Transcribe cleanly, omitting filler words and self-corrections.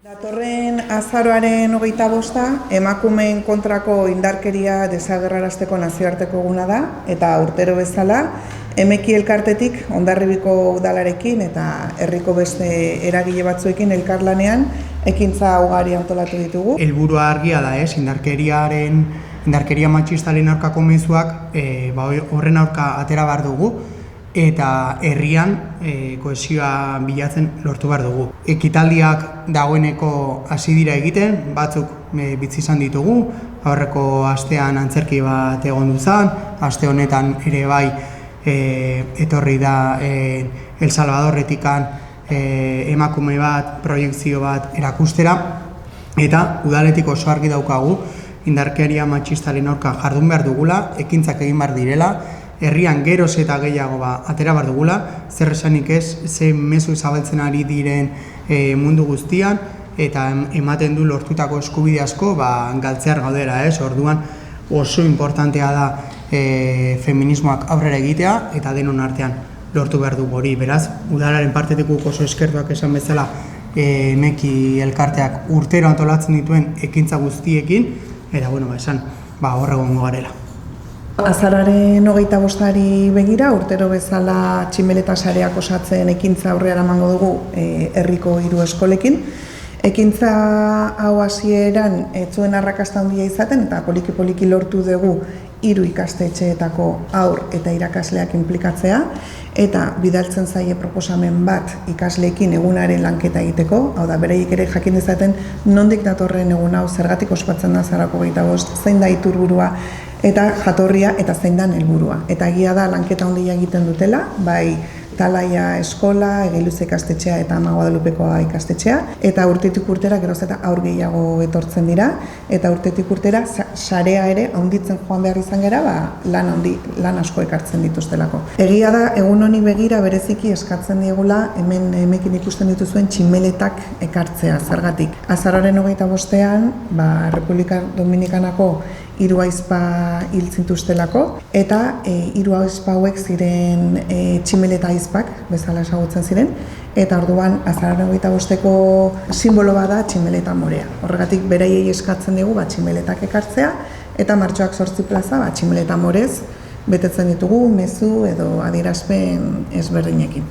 Datorren azaroaren 25, emakumeen kontrako indarkeria desagerrarazteko nazioarteko eguna da, eta urtero bezala, Emeki elkartetik Hondarribiko udalarekin eta herriko beste eragile batzuekin elkarlanean ekintza ugari antolatu ditugu. Helburua argia da, indarkeria matxistaren aurkako mezuak horren aurka atera behar dugu, eta herrian kohesioa bilatzen lortu behar dugu. Ekitaldiak dagoeneko hasi dira egiten, batzuk bitzi izan ditugu, aurreko astean antzerki bat egon duzan, aste honetan ere bai etorri da El Salvadorretikan emakume bat, proiektzio bat erakustera, eta udaletik oso argi daukagu indarkeria matxistaren aurka jardun behar dugula, ekintzak egin behar direla, herrian geroz eta gehiago atera behar dugula, zer esanik ez, ze mezu zabaltzen ari diren mundu guztian, eta ematen du lortutako eskubide asko galtzear gaudera, orduan oso importantea da feminismoak aurrera egitea, eta denon artean lortu behar dugu hori. Beraz, udalaren partetik oso eskertuak esan bezala Emeki elkarteak urtero antolatzen dituen ekintza guztiekin, eta hor egongo garela. Azaroaren 25-ari begira, urtero bezala tximeleta sareak osatzen ekintza aurrera emango dugu herriko 3 eskolekin. Ekintza hau hasieran ez zuen arrakasta handia izaten, eta poliki-poliki lortu dugu 3 ikastetxeetako haur eta irakasleak inplikatzea, eta bidaltzen zaie proposamen bat ikasleekin egunaren lanketa egiteko, hau da, bereiek ere jakin dezaten nondik datorren egun hau, zergatik ospatzen da azaroko 25, zein da iturburua, eta jatorria eta zein da helburua. Eta egia da lanketa handia egiten dutela, bai Talaia eskola, Egiluze ikastetxea eta Ama Guadalupekoa ikastetxea, eta urtetik urtera geroz eta aur gehiago etortzen dira, eta urtetik urtera sarea ere handitzen joan behar izan gera, lan asko ekartzen dituztelako. Egia da, egun honi begira bereziki eskatzen diegula, hemen Emekin ikusten dituzuen tximeletak ekartzea, zergatik. Azaroaren 25ean, Republika Dominikanako 3 ahizpa hil zituztelako, eta 3 ahizpa hauek ziren tximeleta ahizpak, bezala ezagutzen ziren, eta orduan azaroaren 25eko simbolo bada tximeleta morea. Horregatik beraiei eskatzen dugu tximeletak ekartzea, eta martxoak 8 plaza tximeleta morez betetzen ditugu mezu edo adierazpen ezberdinekin.